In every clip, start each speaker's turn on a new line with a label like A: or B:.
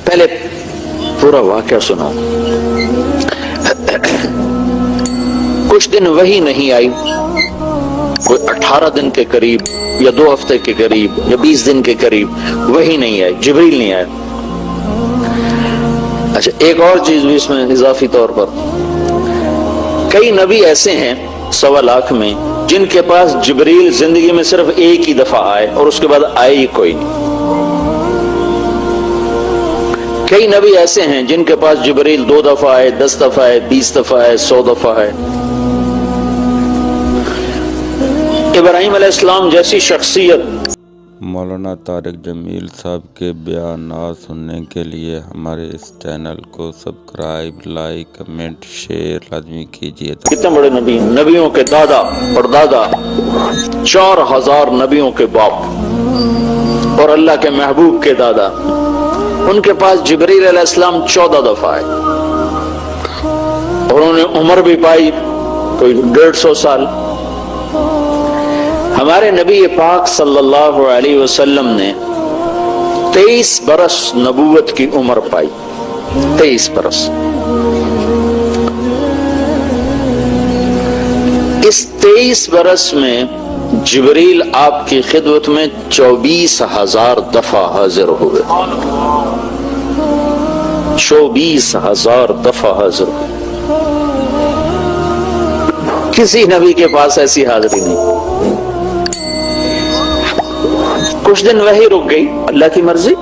A: پہلے پورا واقعہ سنو. کچھ دن وہی نہیں آئی، کوئی 18 دن کے قریب یا 2 ہفتے کے قریب یا 20 دن کے قریب وہی نہیں آئی، جبریل نہیں آئے. اچھا ایک اور چیز بھی اس میں اضافی طور پر، کئی نبی ایسے ہیں 1.25 لاکھ میں جن کے پاس جبریل زندگی میں صرف ایک ہی دفعہ آئے اور اس کے بعد آئے ہی کوئی نہیں. کئی نبی ایسے ہیں جن کے پاس جبریل 2 دفعہ آئے، 10 دفعہ آئے، 20 دفعہ آئے، 100 دفعہ آئے. ابراہیم علیہ السلام جیسی شخصیت.
B: مولانا طارق جمیل صاحب کے بیانات سننے کے لیے ہمارے اس چینل کو سبسکرائب، لائک، کمنٹ، شیئر لازمی کیجیے.
A: کتنے بڑے نبی ہیں، نبیوں کے دادا پردادا، 4000 نبیوں کے باپ اور اللہ کے محبوب کے دادا. ان کے پاس جبریل علیہ السلام 14 دفعہ آئے اور انہوں نے عمر بھی پائی کوئی 150 سال. ہمارے نبی پاک صلی اللہ علیہ وسلم نے 23 برس نبوت کی عمر پائی. 23 برس. اس 23 برس میں جبریل آپ کی خدمت میں 24,000 دفعہ حاضر ہوئے. 24,000 دفعہ حاضر ہوئے. کسی نبی کے پاس ایسی حاضری نہیں. کچھ دن وہی رک گئی، اللہ کی مرضی.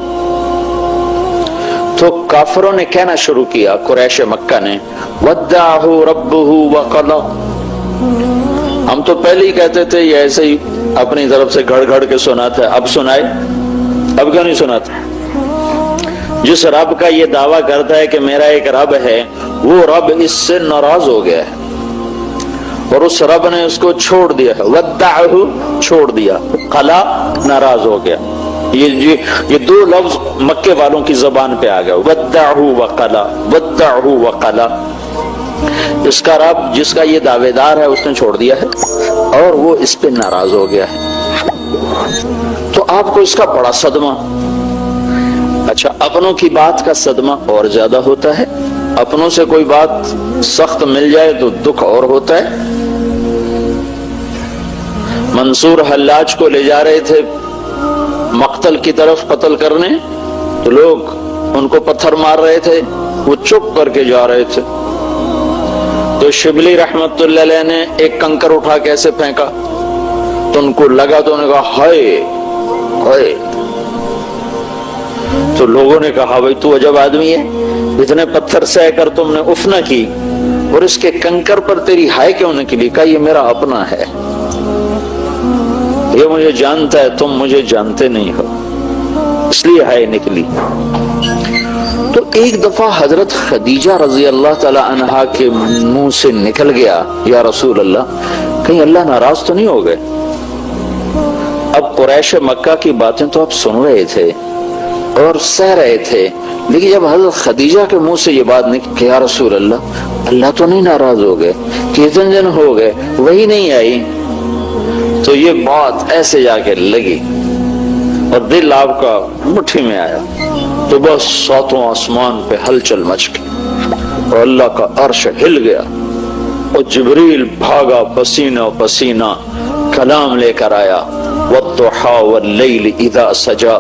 A: تو کافروں نے کہنا شروع کیا، قریش مکہ نے، ودعہ ربہ وقضى. ہم تو پہلے ہی کہتے تھے یہ ایسے ہی اپنی طرف سے گھڑ گھڑ کے سناتا ہے، اب سنائے. اب کیوں نہیں سناتا؟ جس رب کا یہ دعویٰ کرتا ہے کہ میرا ایک رب ہے، وہ رب اس سے ناراض ہو گیا ہے اور اس رب نے اس کو چھوڑ دیا ہے. ودعہ چھوڑ دیا، قلا ناراض ہو گیا. یہ 2 لفظ مکے والوں کی زبان پہ آ گیا، ودعہ وقلا، ودعہ وقلا. اس کا رب جس کا یہ دعوے دار ہے اس نے چھوڑ دیا ہے اور وہ اس پہ ناراض ہو گیا ہے. تو آپ کو اس کا بڑا صدمہ. اچھا اپنوں کی بات کا صدمہ اور زیادہ ہوتا ہے. اپنوں سے کوئی بات سخت مل جائے تو دکھ اور ہوتا ہے. منصور حلاج کو لے جا رہے تھے مقتل کی طرف قتل کرنے، تو لوگ ان کو پتھر مار رہے تھے، وہ چپ کر کے جا رہے تھے. تو شبلی رحمت اللہ علیہ نے ایک کنکر اٹھا کے ایسے پھینکا تو ان کو لگا، تو انہوں نے کہا ہائے ہائے. تو لوگوں نے کہا بھائی تو عجب آدمی ہے، اتنے پتھر سہ کر تم نے اف نہ کی اور اس کے کنکر پر تیری ہائے کیوں نکلی؟ کہا یہ میرا اپنا ہے، یہ مجھے جانتا ہے، تم مجھے جانتے نہیں ہو، اس لیے ہائے نکلی. تو ایک دفعہ حضرت خدیجہ رضی اللہ تعالی عنہا کے منہ سے نکل گیا، یا رسول اللہ کہیں اللہ ناراض تو نہیں ہو گئے؟ اب قریش مکہ کی باتیں تو آپ سن رہے تھے اور سہ رہے تھے، لیکن جب حضرت خدیجہ کے منہ سے یہ بات نکلی کہ یا رسول اللہ اللہ تو نہیں ناراض ہو گئے، کتنے دن ہو گئے وہی نہیں آئی، تو یہ بات ایسے جا کے لگی اور دل آپ کا مٹھی میں آیا. تو بس 7 آسمان پہ ہلچل مچ گئی اور اللہ کا عرش ہل گیا اور جبریل بھاگا پسینہ پسینہ کلام لے کر آیا، والضحى والليل اذا سجى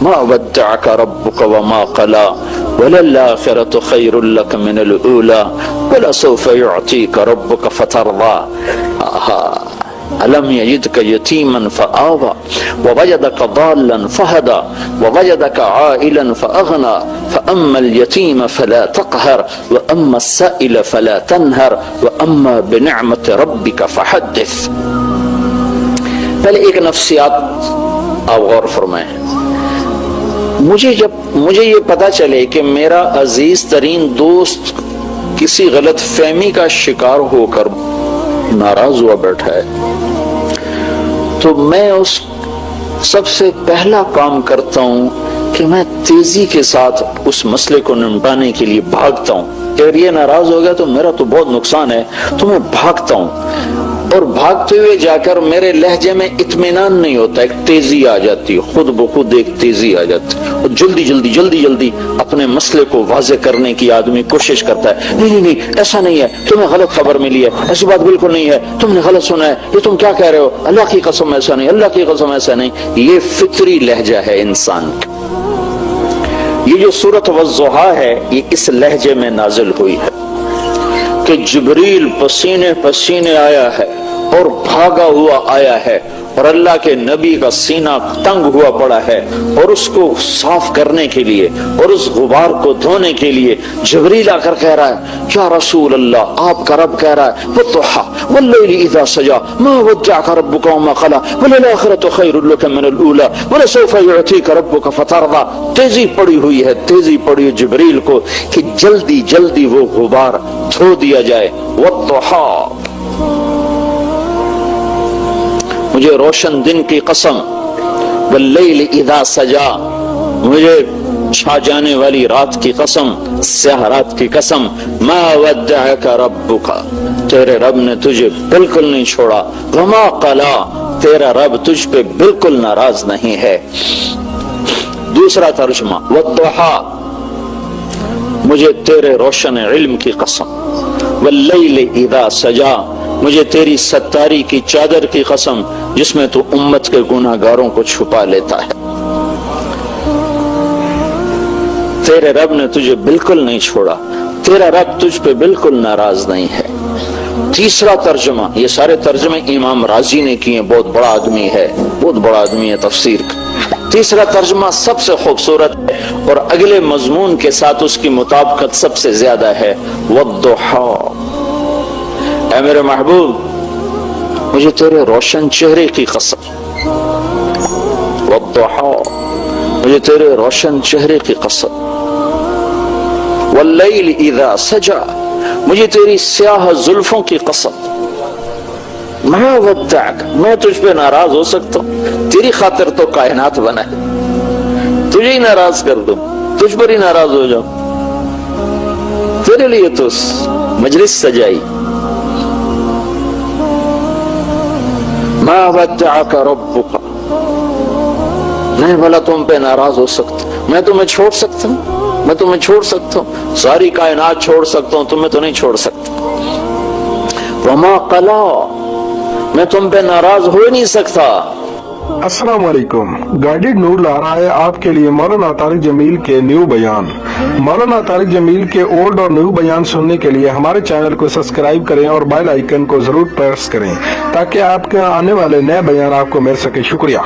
A: ما ودعك ربك وما قلى وللآخرة خير لك من الأولى ولسوف يعطيك ربك فترضى. ألم يجدك يتيما فآوى ووجدك ضالا فهدى ووجدك عائلا فأغنى فأما اليتيم فلا تقهر وأما السائل فلا تنهر وأما بنعمة ربك فحدث. پہلے ایک نفسیات آپ غور فرمائیں. مجھے یہ پتا چلے کہ میرا عزیز ترین دوست کسی غلط فہمی کا شکار ہو کر ناراض ہوا بیٹھا ہے، تو میں اس سب سے پہلا کام کرتا ہوں کہ میں تیزی کے ساتھ اس مسئلے کو نمٹانے کے لیے بھاگتا ہوں. اگر یہ ناراض ہو گیا تو میرا تو بہت نقصان ہے، تو میں بھاگتا ہوں. اور بھاگتے ہوئے جا کر میرے لہجے میں اطمینان نہیں ہوتا، ایک تیزی آ جاتی ہے، خود بخود ایک تیزی آ جاتی ہے، اور جلدی جلدی جلدی جلدی اپنے مسئلے کو واضح کرنے کی آدمی کوشش کرتا ہے، نہیں نہیں ایسا نہیں ہے، تمہیں غلط خبر ملی ہے، ایسی بات بالکل نہیں ہے، تم نے غلط سنا ہے، یہ تم کیا کہہ رہے ہو، اللہ کی قسم ایسا نہیں، اللہ کی قسم ایسا نہیں۔ یہ فطری لہجہ ہے انسان کا۔ یہ جو سورۃ والضحیٰ ہے یہ اس لہجے میں نازل ہوئی ہے کہ جبریل پسینے پسینے آیا ہے اور بھاگا ہوا آیا ہے، اور اللہ کے نبی کا سینہ تنگ ہوا پڑا ہے، اور اس کو صاف کرنے کے لیے اور اس غبار کو دھونے کے لیے جبریل آ کر کہہ رہا ہے، یا رسول اللہ، آپ کا رب کہہ رہا ہے والضحیٰ واللیل اذا سجا ما ودعک ربک وما قلی وللآخرۃ خیر لک من الاولی ولسوف یعطیک ربک فترضی۔ تیزی پڑی ہوئی ہے، تیزی پڑی ہے جبریل کو کہ جلدی جلدی وہ غبار دھو دیا جائے۔ والضحیٰ، مجھے روشن دن کی قسم، واللیل اذا سجا، مجھے چھا جانے والی رات کی قسم، سیاہ رات کی قسم، ما ودعک ربک، تیرے رب نے تجھے بالکل نہیں چھوڑا، وما قلا، تیرا رب تجھ پہ بالکل ناراض نہیں ہے۔ دوسرا ترجمہ، والضحیٰ، مجھے تیرے روشن علم کی قسم، واللیل اذا سجا، مجھے تیری ستاری کی چادر کی قسم جس میں تو امت کے گناہ گاروں کو چھپا لیتا ہے، تیرے رب نے تجھے بالکل نہیں چھوڑا، تیرا رب تجھ پہ بالکل ناراض نہیں ہے۔ تیسرا ترجمہ، یہ سارے ترجمے امام رازی نے کیے، بہت بڑا آدمی ہے، بہت بڑا آدمی ہے تفسیر کا۔ تیسرا ترجمہ سب سے خوبصورت ہے اور اگلے مضمون کے ساتھ اس کی مطابقت سب سے زیادہ ہے، والضحیٰ، اے میرے محبوب، مجھے تیرے روشن چہرے کی قسم، والضحیٰ، مجھے تیرے روشن چہرے کی قسم، واللیل اذا سجا، مجھے تیری سیاہ زلفوں کی قسم، ما ودعک، میں تجھ پہ ناراض ہو سکتا ہوں، تیری خاطر تو کائنات بنا ہے، تجھے ہی ناراض کر دوں، تجھ پر ہی ناراض ہو جاؤں، تیرے لیے تو مجلس سجائی۔ ما ودعک ربک، نہیں بھلا تم پہ ناراض ہو سکتا، میں تمہیں چھوڑ سکتا ہوں، میں تمہیں چھوڑ سکتا ہوں، ساری کائنات چھوڑ سکتا ہوں، تمہیں تو نہیں چھوڑ سکتا۔ وما قلا، میں تم پہ ناراض ہو نہیں سکتا۔
C: السلام علیکم، گائیڈڈ نور لا رہا ہے آپ کے لیے مولانا طارق جمیل کے نیو بیان۔ مولانا طارق جمیل کے اولڈ اور نیو بیان سننے کے لیے ہمارے چینل کو سبسکرائب کریں اور بیل آئیکن کو ضرور پریس کریں تاکہ آپ کے آنے والے نئے بیان آپ کو مل سکے۔ شکریہ۔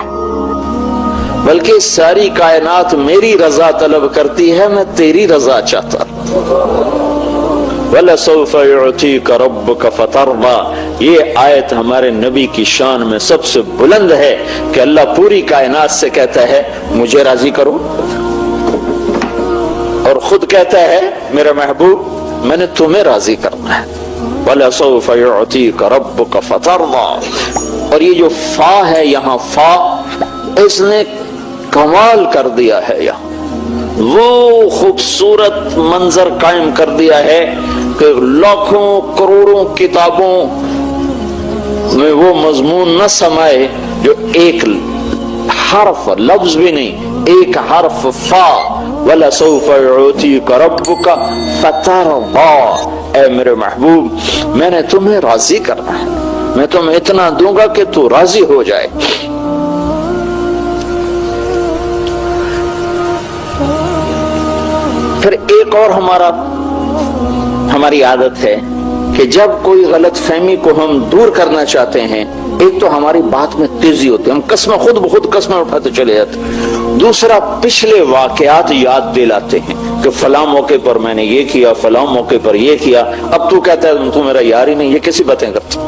A: بلکہ ساری کائنات میری رضا طلب کرتی ہے، میں تیری رضا چاہتا ہوں۔ وَلَسَوْفَ يُعْطِيكَ رَبُّكَ فَتَرْضَى، یہ آیت ہمارے نبی کی شان میں سب سے بلند ہے کہ اللہ پوری کائنات سے کہتا ہے مجھے راضی کرو، اور خود کہتا ہے میرا محبوب میں نے تمہیں راضی کرنا ہے۔ وَلَسَوْفَ يُعْطِيكَ رَبُّكَ فَتَرْضَى، اور یہ جو فا ہے یہاں، فا اس نے کمال کر دیا ہے، یہاں وہ خوبصورت منظر قائم کر دیا ہے کہ لاکھوں کروڑوں کتابوں میں وہ مضمون نہ سمائے جو ایک حرف، لفظ بھی نہیں، ایک حرف فا، وَلَسَوْفَ يُعْطِيكَ رَبُّكَ فَتَرْضَى، اے میرے محبوب میں نے تمہیں راضی کرنا ہے، میں تمہیں اتنا دوں گا کہ تو راضی ہو جائے۔ پھر ایک اور ہماری عادت ہے کہ جب کوئی غلط فہمی کو ہم دور کرنا چاہتے ہیں، ایک تو ہماری بات میں تیزی ہوتی ہے، ہم قسمیں خود بخود قسمیں اٹھاتے چلے جاتے، دوسرا پچھلے واقعات یاد دلاتے ہیں کہ فلاں موقع پر میں نے یہ کیا، فلاں موقع پر یہ کیا، اب تو کہتا ہے تو میرا یار ہی نہیں، یہ کیسی باتیں کرتا،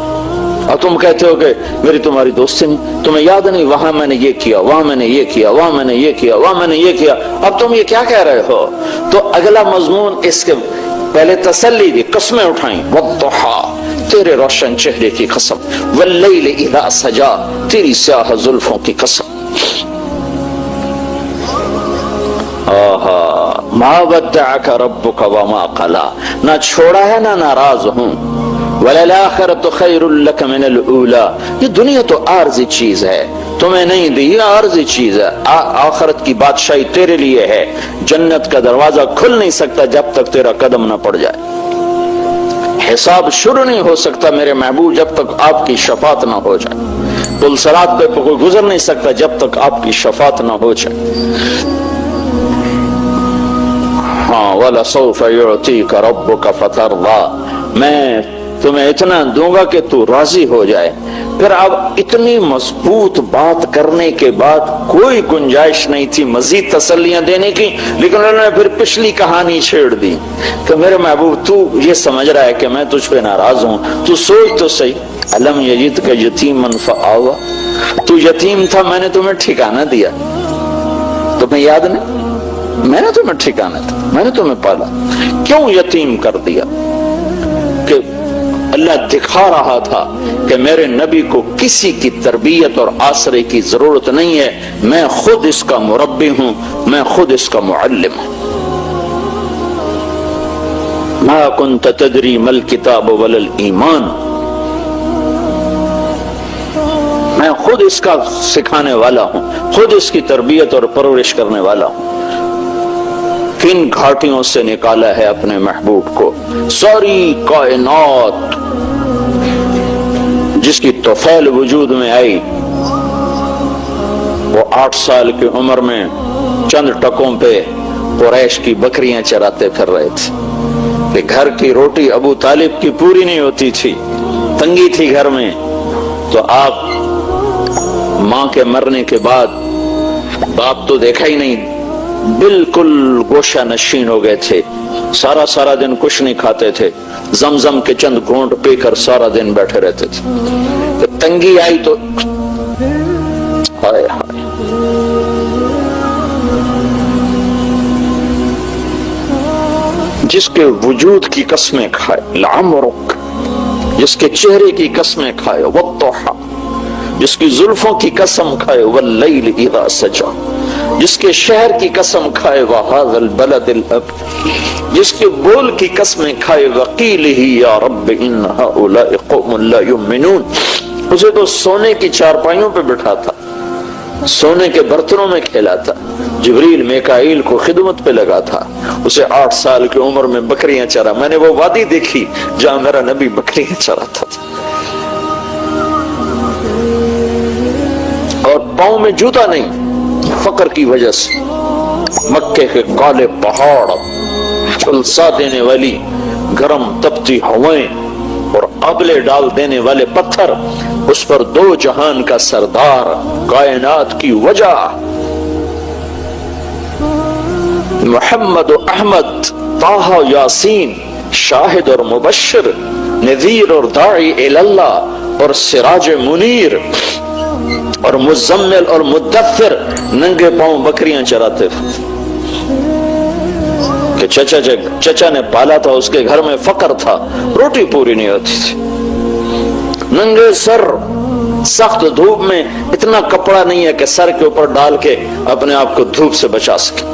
A: اب تم کہتے ہو کہ میری تمہاری دوستی نہیں، تمہیں یاد نہیں وہاں میں نے یہ کیا، وہاں میں نے یہ کیا، وہاں میں نے یہ کیا، وہاں میں نے یہ کیا، اب تم یہ کیا کہہ رہے ہو؟ تو اگلا مضمون اس کے پہلے تسلی دی، قسمیں اٹھائیں، والضحیٰ، تیرے روشن چہرے کی قسم، واللیل اذا سجا، تیری سیاہ زلفوں کی قسم،
C: ما ودعک ربک وما قلا، نہ چھوڑا ہے نہ ناراض ہوں،
A: وَلَلْآخِرَةُ خَيْرٌ لَكَ مِنَ الْأُولَى. یہ دنیا تو عارضی چیز ہے، تمہیں نہیں دی، یہ عارضی چیز ہے. آخرت کی بادشاہی تیرے لیے ہے. جنت کا دروازہ کھل نہیں سکتا جب تک تیرا قدم نہ پڑ جائے. حساب شروع نہیں ہو سکتا میرے محبوب جب تک آپ کی شفاعت نہ ہو جائے. پل صراط پہ کوئی گزر نہیں سکتا جب تک آپ کی شفاعت نہ ہو جائے. ہاں وَلَسَوْفَ يُعْطِيكَ رَبُّكَ فَتَرْضَىٰ. میں تمہیں اتنا دوں گا کہ تو راضی ہو جائے. پھر اب اتنی مضبوط بات کرنے کے بعد کوئی گنجائش نہیں تھی مزید تسلیاں دینے کی، لیکن انہوں نے پھر پچھلی کہانی چھیڑ دی کہ میرے محبوب تو یہ سمجھ رہا ہے کہ میں تجھ پہ ناراض ہوں، تو سوچ تو صحیح. الم یجدک یتیما فآویٰ. تو یتیم تھا، میں نے تمہیں ٹھکانہ دیا، تمہیں یاد نہیں؟ میں نے تمہیں ٹھکانہ دیا، میں نے تمہیں پالا. کیوں یتیم کر دیا؟ کہ اللہ دکھا رہا تھا کہ میرے نبی کو کسی کی تربیت اور آسرے کی ضرورت نہیں ہے، میں خود اس کا مربی ہوں، میں خود اس کا معلم ہوں. ما كنت تدری ما الکتاب ولا الایمان. میں خود اس کا سکھانے والا ہوں، خود اس کی تربیت اور پرورش کرنے والا ہوں. کن گھاٹیوں سے نکالا ہے اپنے محبوب کو. ساری کائنات جس کی طفیل وجود میں آئی، وہ 8 سال کی عمر میں چند ٹکوں پہ قریش کی بکریاں چراتے پھر رہے تھے. کہ گھر کی روٹی ابو طالب کی پوری نہیں ہوتی تھی، تنگی تھی گھر میں. تو آپ ماں کے مرنے کے بعد باپ تو دیکھا ہی نہیں، بالکل گوشہ نشین ہو گئے تھے. سارا دن کچھ نہیں کھاتے تھے، زمزم کے چند گھونٹ پی کر سارا دن بیٹھے رہتے تھے. تو تنگی آئی تو ہائے ہائے. جس کے وجود کی قسمیں کھائے لعمرک، جس کے چہرے کی قسمیں کھائے والضحى، جس کی زلفوں کی قسم کھائے واللیل اذا سجا، جس کے شہر کی قسم کھائے وہذا البلد الامین، جس کے بول کی قسمیں کھائے وقیلہ یا رب ان ہؤلاء قوم لا یؤمنون. اسے تو سونے کی چارپائیوں پہ بٹھا تھا، سونے کے برتنوں میں کھلاتا، جبریل میکائیل کو خدمت پہ لگا تھا. اسے 8 سال کی عمر میں بکریاں چرا. میں نے وہ وادی دیکھی جہاں میرا نبی بکریاں چراتا تھا، اور پاؤں میں جوتا نہیں فقر کی وجہ سے. مکے کے کالے پہاڑ، جھلسا دینے والی گرم تپتی ہوائیں اور آبلے ڈال دینے والے پتھر، اس پر 2 جہان کا سردار، کائنات کی وجہ محمد و احمد، طٰہٰ یاسین، شاہد اور مبشر، نذیر اور داعی اللہ، اور سراج منیر اور مزمل اور مدثر ننگے پاؤں بکریاں چراتے تھے. کہ چچا نے پالا تھا، اس کے گھر میں فقر تھا، روٹی پوری نہیں ہوتی تھی. ننگے سر، سخت دھوپ میں، اتنا کپڑا نہیں ہے کہ سر کے اوپر ڈال کے اپنے آپ کو دھوپ سے بچا سکے.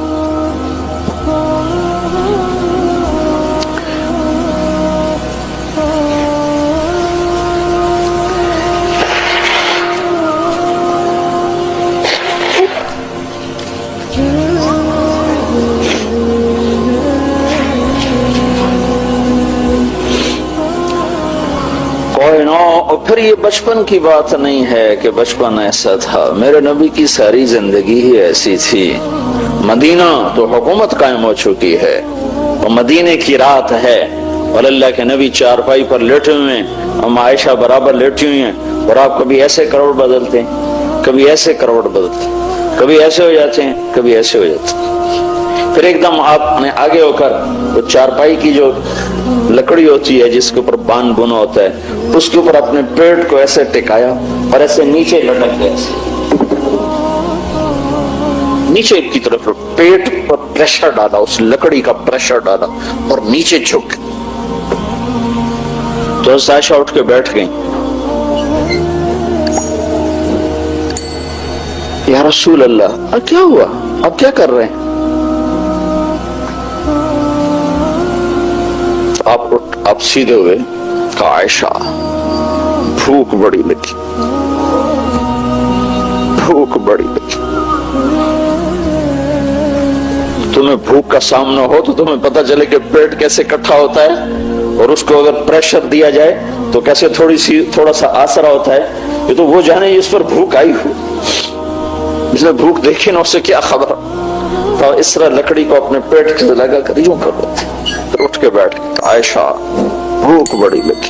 A: اور پھر یہ بچپن کی بات نہیں ہے کہ بچپن ایسا تھا. میرے نبی کی ساری زندگی ہی ایسی تھی. مدینہ تو حکومت قائم ہو چکی ہے، اور مدینے کی رات ہے، اور اللہ کے نبی چارپائی پر لیٹے ہوئے ہیں، ہم عائشہ برابر لیٹی ہوئی ہیں، اور آپ کبھی ایسے کروٹ بدلتے ہیں، کبھی ایسے کروٹ بدلتے ہیں، کبھی ایسے ہو جاتے ہیں، کبھی ایسے ہو جاتے ہیں. پھر ایک دم آپ نے آگے ہو کر وہ چارپائی کی جو لکڑی ہوتی ہے جس کے اوپر بان بنا ہوتا ہے، اس کے اوپر اپنے پیٹ کو ایسے ٹکایا اور ایسے نیچے لٹک گئے، نیچے کی طرف پیٹ پر پریشر ڈالا، اس لکڑی کا پریشر ڈالا اور نیچے جھک. تو عائشہ اٹھ کے بیٹھ گئی. یا رسول اللہ، کیا ہوا؟ اب کیا کر رہے ہیں؟ آپ سیدھے ہوئے، دیکھا عائشہ بھوک بڑی لگی، بھوک بڑی لگی۔ تمہیں بھوک کا سامنا ہو تو تمہیں پتہ چلے کہ پیٹ کیسے اکٹھا ہوتا ہے، اور اس کو اگر پریشر دیا جائے تو کیسے تھوڑا سا آسرا ہوتا ہے۔ یہ تو وہ جانے اس پر بھوک آئی ہو، جس نے بھوک دیکھی نا اس سے کیا خبر۔ تو اس طرح لکڑی کو اپنے پیٹ سے لگا کر یوں کر دو، پھر اٹھ کے بیٹھ گئی۔ عائشہ بھوک بڑی لگی،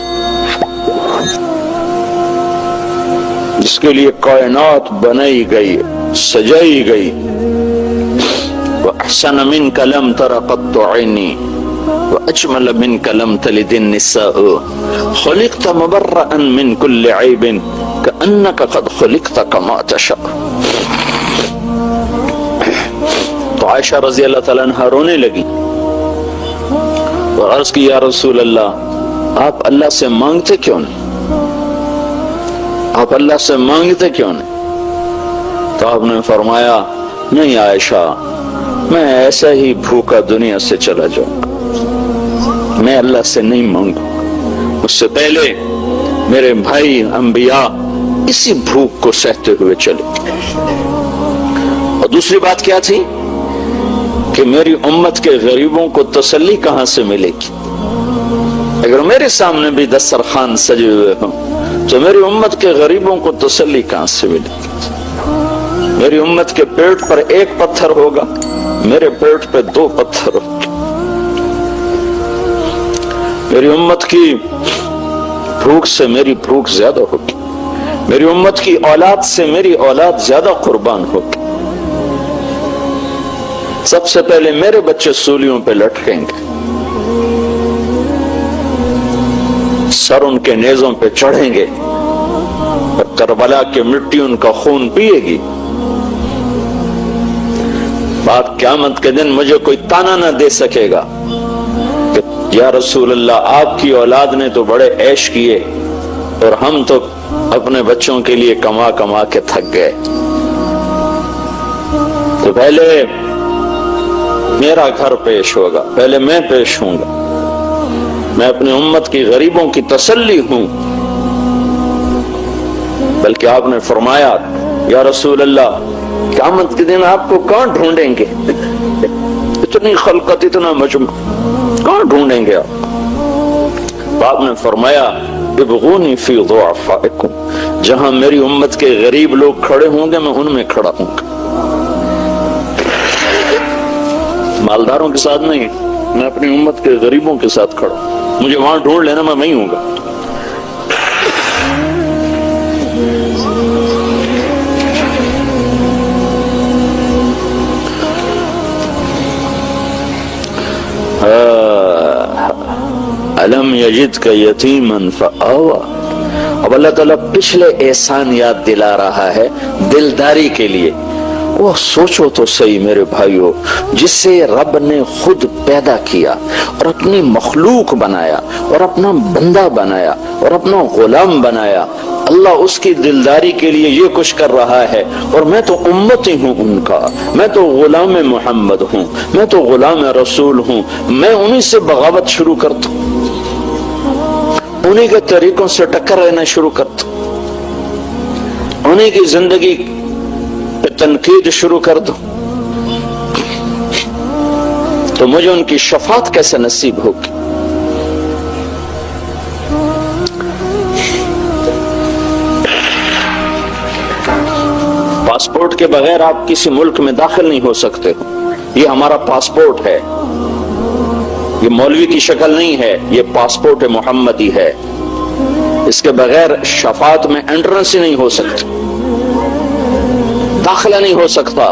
A: جس کے لیے کائنات بنائی گئی، سجائی گئی۔ وَأَحْسَنَ مِنْكَ لَمْ تَرَ قَطُّ عَيْنِي وَأَجْمَلَ مِنْكَ لَمْ تَلِدِ النِّسَاءُ خُلِقْتَ مُبَرَّأً مِنْ كُلِّ عَيْبٍ كَأَنَّكَ قَدْ خُلِقْتَ كَمَا تَشَاءُ۔ تو عائشہ رضی اللہ تعالیٰ عنہ رونے لگی اور عرض کی یا رسول اللہ، آپ اللہ سے مانگتے کیوں نہیں؟ آپ اللہ سے مانگتے کیوں نہیں؟ تو آپ نے فرمایا نہیں عائشہ، میں ایسا ہی بھوکا دنیا سے چلا جاؤں گا، میں اللہ سے نہیں مانگوں۔ اس سے پہلے میرے بھائی انبیاء اسی بھوک کو سہتے ہوئے چلے۔ اور دوسری بات کیا تھی کہ میری امت کے غریبوں کو تسلی کہاں سے ملے گی؟ اگر میرے سامنے بھی دسترخوان سجے ہوئے ہوں تو میری امت کے غریبوں کو تسلی کہاں سے ملے گی؟ میری امت کے پیٹ پر ایک پتھر ہوگا، میرے پیٹ پہ 2 پتھر ہوگا۔ میری امت کی بھوک سے میری بھوک زیادہ ہوگی، میری امت کی اولاد سے میری اولاد زیادہ قربان ہوگی۔ سب سے پہلے میرے بچے سولیوں پہ لٹکیں گے، سر ان کے نیزوں پہ چڑھیں گے، اور کربلا کی مٹی ان کا خون پیے گی۔ بعد قیامت کے دن مجھے کوئی تانا نہ دے سکے گا کہ یا رسول اللہ آپ کی اولاد نے تو بڑے عیش کیے اور ہم تو اپنے بچوں کے لیے کما کما کے تھک گئے۔ تو پہلے میرا گھر پیش ہوگا، پہلے میں پیش ہوں گا۔ میں اپنی امت کی غریبوں کی تسلی ہوں۔ بلکہ آپ نے فرمایا یا رسول اللہ قیامت کے دن آپ کو کہاں ڈھونڈیں گے؟ اتنی خلقت، اتنا مجمع، کہاں ڈھونڈیں گے آپ؟ آپ نے فرمایا ابغونی فی ضعفائکم، جہاں میری امت کے غریب لوگ کھڑے ہوں گے میں ان میں کھڑا ہوں گا۔ مالداروں کے ساتھ نہیں، میں اپنی امت کے غریبوں کے ساتھ کھڑا ہوں۔ مجھے وہاں ڈھونڈ لینا، میں وہیں ہوں گا۔ الم یجدک یتیما فآوی۔ اب اللہ تعالیٰ پچھلے احسان یاد دلا رہا ہے دلداری کے لیے۔ وہ سوچو تو صحیح میرے بھائیو، جس سے رب نے خود پیدا کیا اور اپنی مخلوق بنایا اور اپنا بندہ بنایا اور اپنا غلام بنایا، اللہ اس کی دلداری کے لیے یہ کچھ کر رہا ہے، اور میں تو امتی ہوں ان کا، میں تو غلام محمد ہوں، میں تو غلام رسول ہوں، میں انہی سے بغاوت شروع کرتا ہوں، انہی کے طریقوں سے ٹکر رہنا شروع کرتا ہوں، انہی کی زندگی پہ تنقید شروع کر دوں، تو مجھے ان کی شفاعت کیسے نصیب ہوگی؟ پاسپورٹ کے بغیر آپ کسی ملک میں داخل نہیں ہو سکتے، یہ ہمارا پاسپورٹ ہے، یہ مولوی کی شکل نہیں ہے، یہ پاسپورٹ محمدی ہے، اس کے بغیر شفاعت میں انٹرنس ہی نہیں ہو سکتی، داخلہ نہیں ہو سکتا۔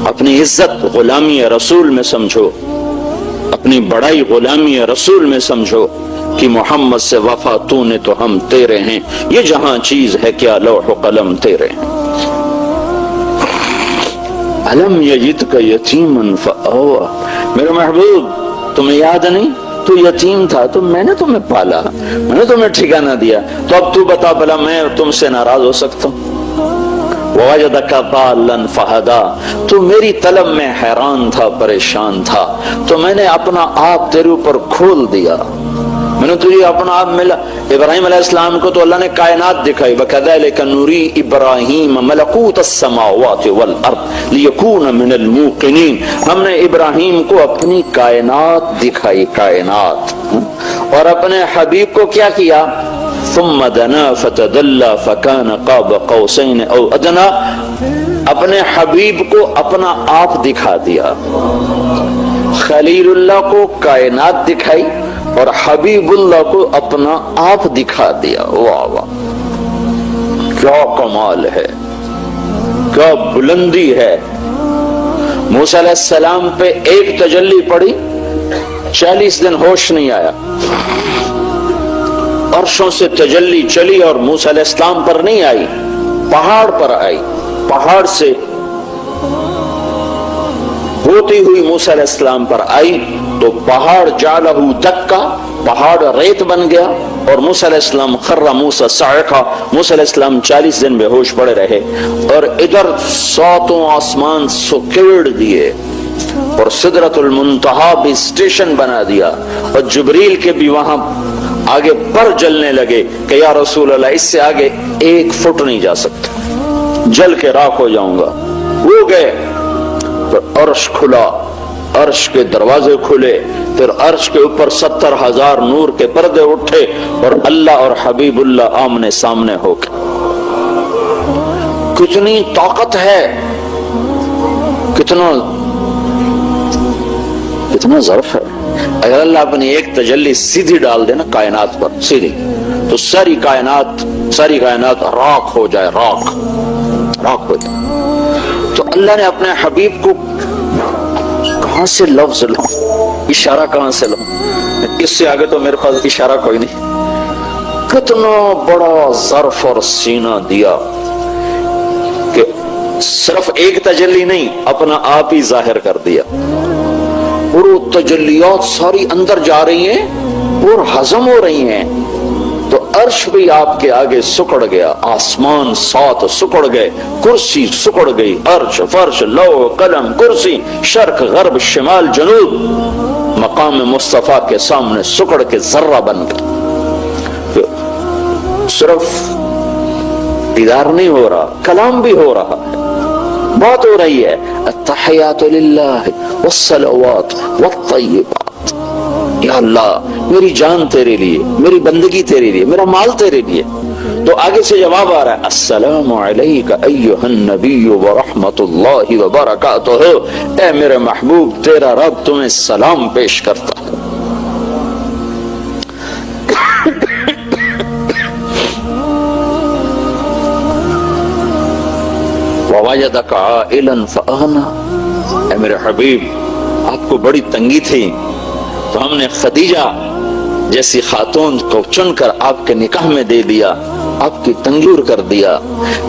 A: اپنی عزت غلامی رسول میں سمجھو، اپنی بڑائی غلامی رسول میں سمجھو کہ محمد سے وفا تو نے تو ہم تیرے ہیں، یہ جہاں چیز ہے کیا لوح و قلم تیرے ہیں۔ الم یجدک یتیما فآوی، میرے محبوب تمہیں یاد نہیں تو یتیم تھا تو میں نے تمہیں پالا، میں نے تمہیں ٹھکانہ دیا، تو اب تو بتا بھلا میں تم سے ناراض ہو سکتا ہوں؟ وَوَجَدَكَ ضَالًّا فَهَدَىٰ، تو میری طلب میں حیران تھا، پریشان تھا، تو میں نے اپنا آپ تیرے اوپر کھول دیا، میں نے تجھے اپنا آپ ملا. ابراہیم علیہ السلام کو تو اللہ نے کائنات دکھائی. وَكَذَلِكَ نُرِي إِبْرَاهِيمَ مَلَكُوتَ السَّمَاوَاتِ وَالْأَرْضِ لِيَكُونَ مِنَ الْمُوقِنِينَ. ہم نے ابراہیم کو اپنی کائنات دکھائی, کائنات. اور اپنے حبیب کو کیا کیا؟ ثُمَّ دَنَا فَتَدَلَّى فَكَانَ قَابَ قَوْسَيْنِ أَوْ أَدْنَى. اپنے حبیب کو اپنا آپ دکھا دیا. خلیل اللہ کو کائنات دکھائی اور حبیب اللہ کو اپنا آپ دکھا دیا. واہ واہ, کیا کمال ہے, کیا بلندی ہے. موسیٰ علیہ السلام پہ ایک تجلی پڑی, 40 دن ہوش نہیں آیا. عرشوں سے تجلی چلی اور موسیٰ علیہ السلام پر نہیں آئی, پہاڑ پر آئی. پہاڑ سے ہوتی ہوئی موسیٰ علیہ السلام پر آئی تو پہاڑ جعلہ دکا, پہاڑ ریت بن گیا اور موسیٰ علیہ السلام خر موسیٰ صاعقہ. موسیٰ علیہ السلام 40 دن بے ہوش پڑے رہے اور ادھر 7 آسمان سکیڑ دیے اور سدرۃ المنتہا بھی اسٹیشن بنا دیا اور جبریل کے بھی وہاں آگے پر جلنے لگے کہ یا رسول اللہ اس سے آگے 1 فٹ نہیں جا سکتا, جل کے راکھ ہو جاؤں گا. وہ گئے تو عرش کھلا, عرش کے دروازے کھلے, پھر عرش کے اوپر 70,000 نور کے پردے اٹھے اور اللہ اور حبیب اللہ آمنے سامنے ہو کے. کتنی طاقت ہے, کتنا ظرف ہے. اگر اللہ اپنی ایک تجلی سیدھی ڈال دے نا کائنات پر, سیدھی, تو ساری کائنات راکھ ہو جائے, راکھ ہو جائے. تو اللہ نے اپنے حبیب کو کہاں سے لفظ لوں, اشارہ کہاں سے لوں, اس سے آگے تو میرے پاس اشارہ کوئی نہیں. کتنا بڑا ظرف اور سینہ دیا کہ صرف ایک تجلی نہیں, اپنا آپ ہی ظاہر کر دیا. اور وہ تجلیات ساری اندر جا رہی ہیں اور ہضم ہو رہی ہیں. تو عرش بھی آپ کے آگے سکڑ گیا, آسمان 7 سکڑ گئے, کرسی سکڑ گئی, عرش فرش لوح قلم کرسی, شرق غرب شمال جنوب مقام مصطفیٰ کے سامنے سکڑ کے ذرہ بن گئے. صرف دیدار نہیں ہو رہا, کلام بھی ہو رہا ہے, بات ہو رہی ہے. التحیات للہ والصلوات والطیبات. یا اللہ میری جان تیرے لیے, میری بندگی تیرے لیے, میرا مال تیرے لیے. تو آگے سے جواب آ رہا ہے السلام علیک ایھا النبی ورحمۃ اللہ وبرکاتہ. اے میرے محبوب تیرا رب تمہیں سلام پیش کرتا ہے. ووجدک عائلا فاغنی. اے میرے حبیب آپ کو بڑی تنگی تھی تو ہم نے خدیجہ جیسی خاتون کو چن کر آپ کے نکاح میں دے دیا, آپ کی تنگور کر دیا.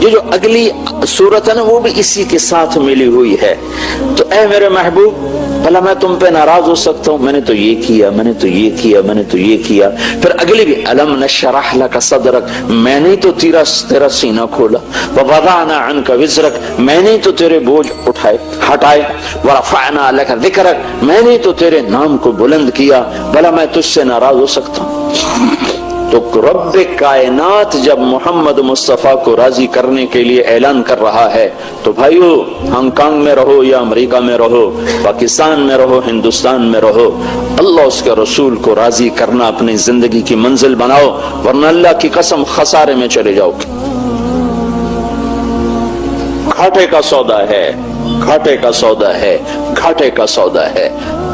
A: یہ جو اگلی صورت ہے نا وہ بھی اسی کے ساتھ ملی ہوئی ہے. تو اے میرے محبوب بھلا میں تم پہ ناراض ہو سکتا ہوں؟ میں نے تو یہ کیا, میں نے تو یہ کیا, میں نے تو یہ کیا. پھر اگلی بھی الم نشرح لک صدرک, میں نے تو تیرا سینہ کھولا. ووضعنا عنک وزرک, میں نے تو تیرے بوجھ ہٹائے. ورفعنا لک ذکرک, میں نے تو تیرے نام کو بلند کیا. بھلا میں تجھ سے ناراض ہو سکتا ہوں؟ تو رب کائنات جب محمد مصطفیٰ کو راضی کرنے کے لیے اعلان کر رہا ہے تو بھائیو ہانگ کانگ میں رہو یا امریکہ میں رہو, پاکستان میں رہو, ہندوستان میں رہو, اللہ اس کے رسول کو راضی کرنا اپنی زندگی کی منزل بناؤ, ورنہ اللہ کی قسم خسارے میں چلے جاؤ گے. گھاٹے کا سودا ہے, گھاٹے کا سودا ہے, گھاٹے کا سودا ہے.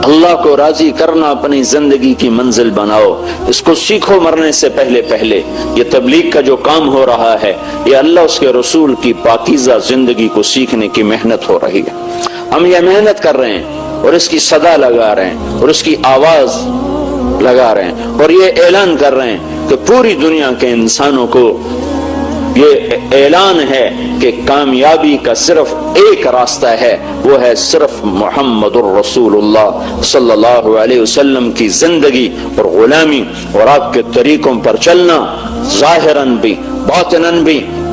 A: اللہ کو راضی کرنا اپنی زندگی کی منزل بناؤ. اس کو سیکھو مرنے سے پہلے پہلے. یہ تبلیغ کا جو کام ہو رہا ہے یہ اللہ اس کے رسول کی پاکیزہ زندگی کو سیکھنے کی محنت ہو رہی ہے. ہم یہ محنت کر رہے ہیں اور اس کی صدا لگا رہے ہیں اور اس کی آواز لگا رہے ہیں اور یہ اعلان کر رہے ہیں کہ پوری دنیا کے انسانوں کو یہ اعلان ہے کہ کامیابی کا صرف ایک راستہ ہے, وہ ہے صرف محمد الرسول اللہ صلی اللہ علیہ وسلم کی زندگی اور غلامی اور آپ کے طریقوں پر چلنا, ظاہراً بھی باطناً بھی.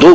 A: 2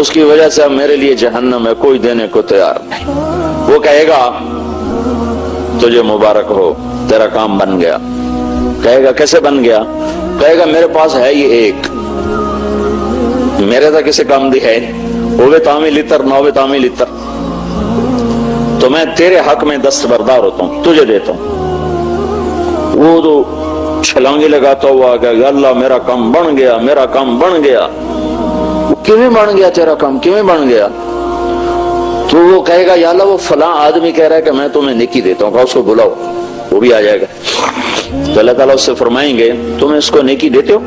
A: اس کی وجہ سے اب میرے لیے جہنم ہے، کوئی دینے کو تیار نہیں. وہ کہے گا تجھے مبارک ہو، تیرا کام بن گیا. کہے گا کیسے بن گیا؟ کہے گا میرے پاس ہے یہ ایک، میرے تھا کسی کام دی ہے، وہ تامی لیتر 9 تامی لیتر، تو میں تیرے حق میں دستبردار ہوتا ہوں، تجھے دیتا ہوں. وہ تو چھلانگی لگاتا ہوا کہ اللہ میرا کام بن گیا، میرا کام بن گیا. کیوں بن گیا تیرا کام، کیوں بن گیا؟ تو وہ کہے گا یا اللہ وہ فلاں آدمی کہہ رہا ہے کہ میں تمہیں نیکی دیتا ہوں، اس کو بلاؤ، وہ بھی آ جائے گا. تو اللہ تعالیٰ اس سے فرمائیں گے تم اس کو نیکی دیتے ہو؟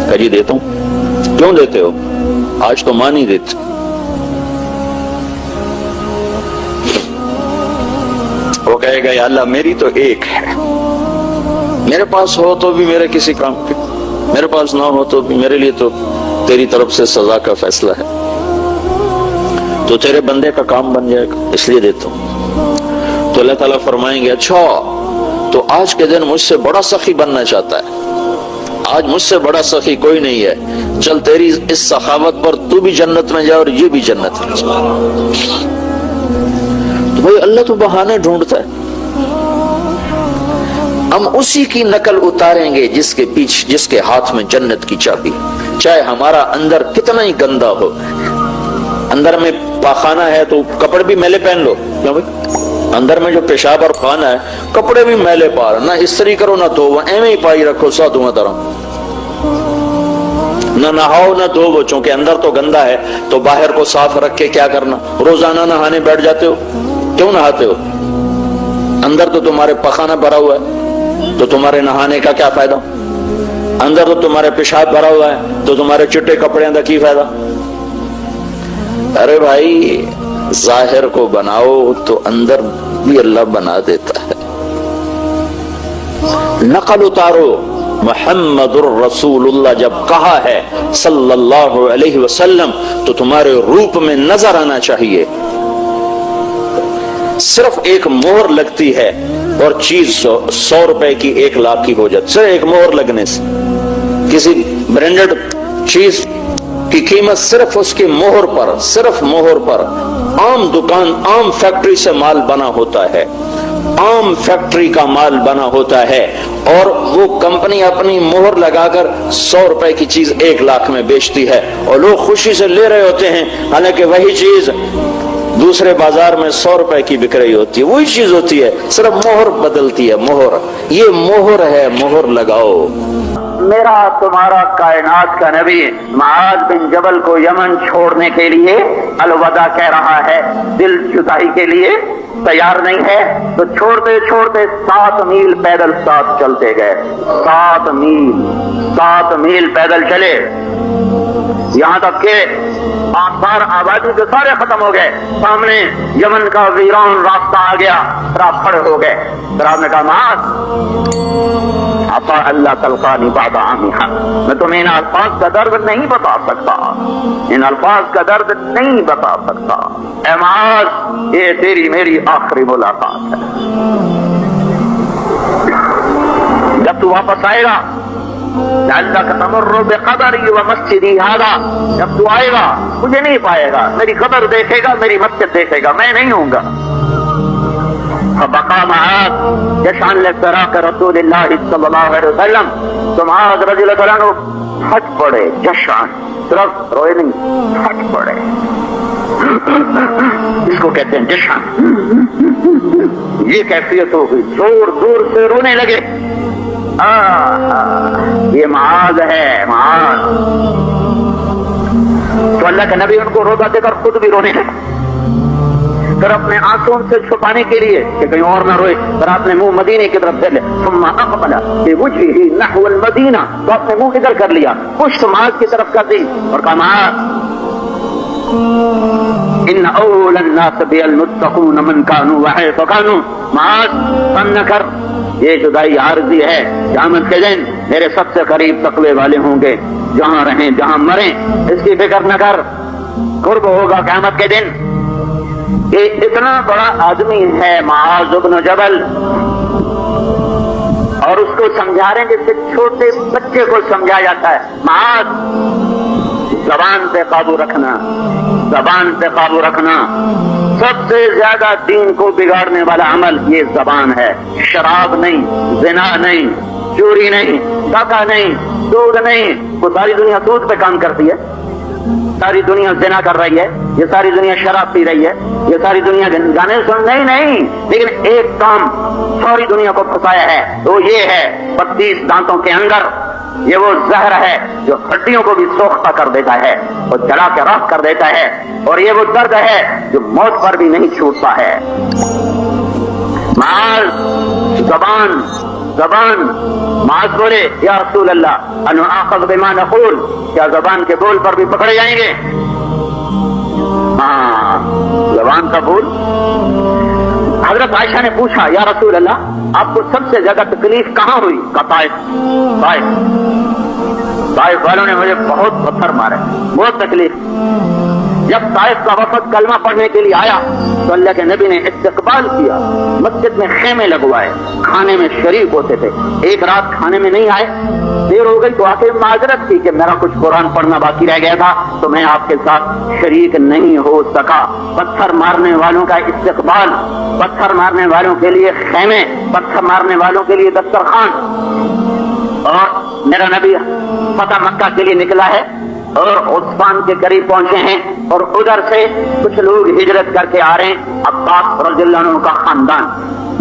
A: کہ جی دیتا ہوں. کیوں دیتے ہو؟ آج تو ماں نہیں دیتی. وہ کہے گا یا اللہ میری تو ایک ہے، میرے پاس ہو تو بھی میرے کسی کام کے، میرے پاس نہ ہو تو بھی میرے لیے تو تیری طرف سے سزا کا فیصلہ ہے، تو تیرے بندے کا کام بن جائے گا، اس لیے دیتا ہوں. تو اللہ تعالیٰ فرمائیں گے اچھا تو آج کے دن مجھ سے بڑا سخی بننا چاہتا ہے، آج مجھ سے بڑا سخی کوئی نہیں ہے، چل تیری اس سخاوت پر تو بھی جنت میں جائے اور یہ بھی جنت میں جائے. تو بھائی اللہ تو بہانے ڈھونڈتا ہے. ہم اسی کی نقل اتاریں گے جس کے ہاتھ میں جنت کی چابی، چاہے ہمارا اندر کتنا ہی گندا ہو. اندر میں پاخانہ ہے تو کپڑے بھی میلے پہن لو، کیوں بھائی؟ اندر میں جو پیشاب اور خانہ ہے کپڑے بھی میلے پا رہا، نہ استری کرو نہ دھو، ایویں ہی پائی رکھو ساتھوں طرح، نہ نہاؤ نہ دھو، چونکہ اندر تو گندا ہے تو باہر کو صاف رکھ کے کیا کرنا؟ روزانہ نہانے بیٹھ جاتے ہو، کیوں نہاتے ہو؟ اندر تو تمہارے پخانہ بھرا ہوا ہے تو تمہارے نہانے کا کیا فائدہ؟ اندر تو تمہارے پیشاب بھرا ہوا ہے تو تمہارے چٹے کپڑے اندر کی فائدہ؟ ارے بھائی ظاہر کو بناؤ تو اندر بھی اللہ بنا دیتا ہے. نقل اتارو. محمد الرسول اللہ جب کہا ہے صلی اللہ علیہ وسلم تو تمہارے روپ میں نظر آنا چاہیے. صرف ایک مہر لگتی ہے اور چیز 100 روپے کی 1 لاکھ کی ہو جاتی، صرف ایک مہر لگنے سے. کسی برانڈڈ چیز کی قیمت صرف اس کی مہر پر، صرف مہر پر. عام دکان، عام فیکٹری سے مال بنا ہوتا ہے، عام فیکٹری کا مال بنا ہوتا ہے، اور وہ کمپنی اپنی مہر لگا کر 100 روپے کی چیز 1 لاکھ میں بیچتی ہے اور لوگ خوشی سے لے رہے ہوتے ہیں، حالانکہ وہی چیز دوسرے بازار میں 100 روپے کی بک رہی ہوتی ہے. وہی چیز ہوتی ہے، صرف مہر بدلتی ہے. مہر، یہ مہر ہے، مہر لگاؤ.
D: میرا تمہارا کائنات کا نبی معاذ بن جبل کو یمن چھوڑنے کے لیے الوداع کہہ رہا ہے، دل جدائی کے لیے تیار نہیں ہے، تو چھوڑتے چھوڑتے 7 میل پیدل ساتھ چلتے گئے. 7 میل پیدل چلے، یہاں تک کہ آثار آبادی کے سارے ختم ہو گئے. سامنے یمن کا ویران راستہ آ گیا، پھر آپ کھڑے ہو گئے. پھر آپ نے کہا معاذ عطا اللہ تلقانی بعد عامها، میں تمہیں ان الفاظ کا درد نہیں بتا سکتا، ان الفاظ کا درد نہیں بتا سکتا. اے معاذ یہ تیری میری آخری ملاقات ہے. جب تو واپس آئے گا لعلک تمر بقبری ومسجدی ھذا، جب تو آئے گا مجھے نہیں پائے گا، میری قبر دیکھے گا، میری مسجد دیکھے گا، میں نہیں ہوں گا. فبقى معاذ يشعل لفراق رسول الله صلی اللہ علیہ وسلم. تو معاذ رضی اللہ عنہ ہٹ پڑے، جشن، صرف روئے نہیں، ہٹ پڑے. اس کو کہتے ہیں جشن. یہ کیفیت ہو گئی، زور زور سے رونے لگے. یہ معاذ ہے، معاذ. تو اللہ کے نبی ان کو روتا دے کر خود بھی رونے لگے. پھر اپنے آنسوں سے چھپانے کے لیے کہ کہیں اور نہ روئے، پھر اپنے منہ مدینے کی طرف پھیرے. ثم اقبل بوجهه نحو المدینہ، تو اپنے منہ ادھر کر لیا، پشت معاذ کی طرف کر دی اور کہا معاذ ان اول الناس بالمتقون من كانوا وحيث كانوا. معاذ غم نہ کر، یہ جدائی عارضی ہے، قیامت کے دن میرے سب سے قریب تقوی والے ہوں گے، جہاں رہیں جہاں مریں، اس کی فکر نہ کر، قرب ہوگا قیامت کے دن. یہ اتنا بڑا آدمی ہے معاذ بن جبل، اور اس کو سمجھا رہے ہیں جیسے چھوٹے بچے کو سمجھایا جاتا ہے. معاذ زبان پہ قابو رکھنا، زبان پہ قابو رکھنا۔ سب سے زیادہ دین کو بگاڑنے والا عمل یہ زبان ہے، شراب نہیں، زنا نہیں، چوری نہیں، ڈاکہ نہیں، سود نہیں۔ وہ ساری دنیا سود پہ کام کرتی ہے، ساری دنیا زنا کر رہی ہے، یہ ساری دنیا شراب پی رہی ہے، یہ ساری دنیا گانے سن نہیں، لیکن ایک کام ساری دنیا کو پھنسایا ہے، وہ یہ ہے 32 دانتوں کے اندر یہ وہ زہر ہے جو ہڈیوں کو بھی سوختہ کر دیتا ہے اور جلا کے راکھ کر دیتا ہے، اور یہ وہ درد ہے جو موت پر بھی نہیں چھوٹتا ہے۔ معاذ زبان، زبان معاذ بولے یا رسول اللہ ان آخذ بما نقول، کیا زبان کے بول پر بھی پکڑے جائیں گے؟ ہاں، زبان کا بول۔ حضرت عائشہ نے پوچھا یا رسول اللہ آپ کو سب سے زیادہ تکلیف کہاں ہوئی؟ طائف والوں نے مجھے بہت پتھر مارے، بہت تکلیف۔ جب طائف کا وفد کلمہ پڑھنے کے لیے آیا تو اللہ کے نبی نے استقبال کیا، مسجد میں خیمے لگوائے، کھانے میں شریک ہوتے تھے۔ ایک رات کھانے میں نہیں آئے، دیر ہو گئی تو آ کے معذرت کی کہ میرا کچھ قرآن پڑھنا باقی رہ گیا تھا تو میں آپ کے ساتھ شریک نہیں ہو سکا۔ پتھر مارنے والوں کا استقبال، پتھر مارنے والوں کے لیے خیمے، پتھر مارنے والوں کے لیے دسترخوان۔ اور میرا نبی فتح مکہ کے لیے نکلا ہے اور عثمان کے قریب پہنچے ہیں، اور ادھر سے کچھ لوگ ہجرت کر کے آ رہے ہیں، عباس رضی اللہ عنہ کا خاندان۔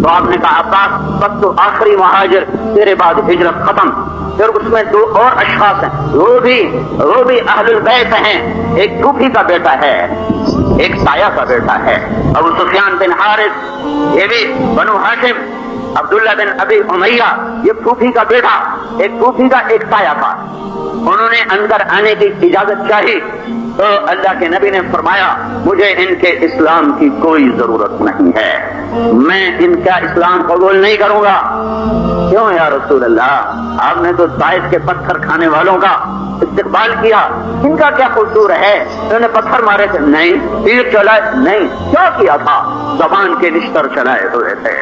D: تو آپ نے کہا عباس بس تو آخری مہاجر، تیرے بعد ہجرت ختم۔ پھر اس میں 2 اور اشخاص ہیں، وہ بھی اہل البیت ہیں، ایک کوفی کا بیٹا ہے، ایک سایہ کا بیٹا ہے، ابو سفیان بن حارث، یہ بھی بنو ہاشم، عبداللہ بن ابی امیہ، یہ کوفی کا بیٹا، ایک کوفی کا ایک سایہ کا۔ انہوں نے اندر آنے کی اجازت چاہی تو اللہ کے نبی نے فرمایا مجھے ان کے اسلام کی کوئی ضرورت نہیں ہے، میں ان کا اسلام قبول نہیں کروں گا۔ کیوں یا رسول اللہ؟ آپ نے تو طائف کے پتھر کھانے والوں کا استقبال کیا، ان کا کیا قصور ہے؟ انہوں نے پتھر مارے تھے؟ نہیں۔ تیر چلائے؟ نہیں۔ کیا کیا تھا؟ زبان کے نشتر چلائے ہوئے تھے۔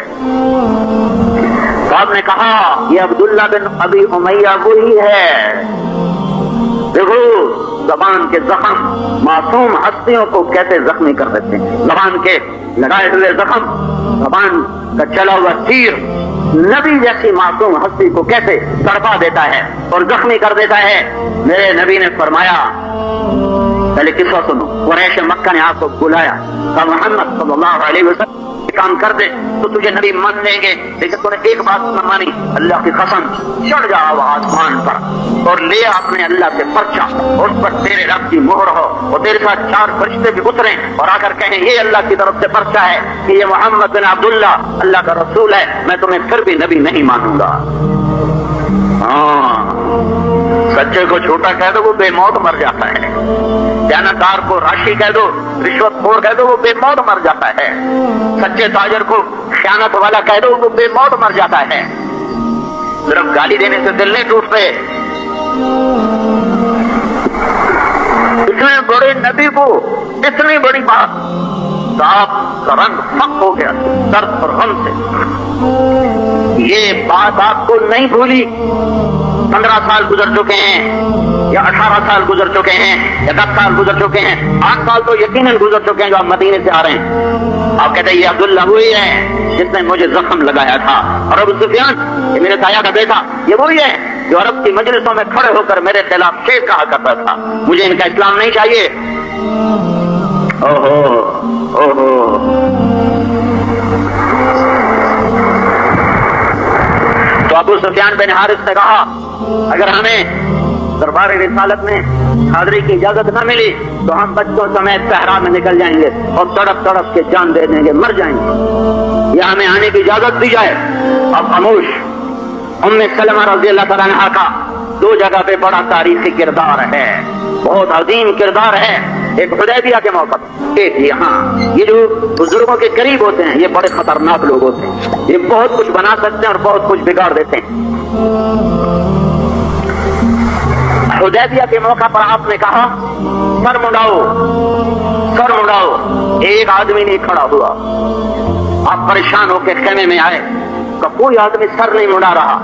D: تو آپ نے کہا یہ عبداللہ بن ابی امیہ وہی ہے۔ دیکھو زبان کے زخم معصوم ہستیوں کو کیسے زخمی کر دیتے ہیں، زبان کے لگائے ہوئے زخم، زبان کا چلا ہوا تیر نبی جیسی معصوم ہستی کو کیسے تڑپا دیتا ہے اور زخمی کر دیتا ہے۔ میرے نبی نے فرمایا، پہلے قصہ سنو، قریش مکہ نے آپ کو بلایا، کہا محمد صلی اللہ علیہ وسلم کام کر دے تو تجھے نبی مان لیں گے، لیکن تو نے ایک بات نہ مانی، اللہ کی قسم چڑھ جاؤ آسمان پر اور لے اپنے اللہ سے پرچہ، اس پر تیرے رب کی مہر ہو، اور تیرے ساتھ 4 فرشتے بھی اتریں اور آ کر کہیں یہ اللہ کی طرف سے پرچہ ہے کہ یہ محمد بن عبداللہ اللہ کا رسول ہے، میں تمہیں پھر بھی نبی نہیں مانوں گا۔ ہاں، سچے کو چھوٹا کہہ دو وہ بے موت مر جاتا ہے، دیانتدار کو راشی کہہ دو، رشوت خور کہہ دو وہ بے موت مر جاتا ہے، سچے تاجر کو خیانت والا کہہ دو وہ بے موت مر جاتا ہے۔ صرف گالی دینے سے دل نہیں ٹوٹتے۔ اتنے بڑے نبی کو اتنی بڑی بات، آپ کا رنگ فق ہو گیا درد اور غم سے۔ یہ بات آپ کو نہیں بھولی، 15 سال گزر چکے ہیں یا 18 سال گزر چکے ہیں یا 10 سال گزر چکے ہیں، 8 سال تو یقیناً گزر چکے ہیں جو آپ مدینے سے آ رہے ہیں۔ آپ کہتے ہیں یہ عبداللہ وہی ہے جس نے مجھے زخم لگایا تھا، اور ابو سفیان یہ میرے سایہ کا بیٹا یہ وہی ہے جو عرب کی مجلسوں میں کھڑے ہو کر میرے خلاف شیر کہا کرتا تھا، مجھے ان کا اسلام نہیں چاہیے۔ تو ابو سفیان بن حارث نے کہا اگر ہمیں دربار رسالت میں حاضری کی اجازت نہ ملی تو ہم بچوں سمیت صحرا میں نکل جائیں گے اور تڑپ تڑپ کے جان دے دیں گے، مر جائیں گے، یا ہمیں آنے کی اجازت دی جائے۔ اب خاموش۔ ام سلمہ رضی اللہ تعالیٰ عنہا کا 2 جگہ پہ بڑا تاریخی کردار ہے، بہت عظیم کردار ہے۔ ایک حدیبیہ کے موقع پہ، ایک یہاں۔ یہ جو بزرگوں کے قریب ہوتے ہیں یہ بڑے خطرناک لوگ ہوتے ہیں، یہ بہت کچھ بنا سکتے ہیں اور بہت کچھ بگاڑ دیتے ہیں۔ حدیبیہ کے موقع پر آپ نے کہا سر مڈاؤ، سر مڈاؤ، ایک آدمی نہیں کھڑا ہوا۔ آپ پریشان ہو کے خیمے میں آئے کہ کوئی آدمی سر نہیں مڈا رہا۔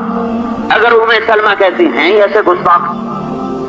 D: اگر ام سلمہ کہتی ہیں ایسے گستاخ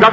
D: 10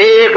D: 1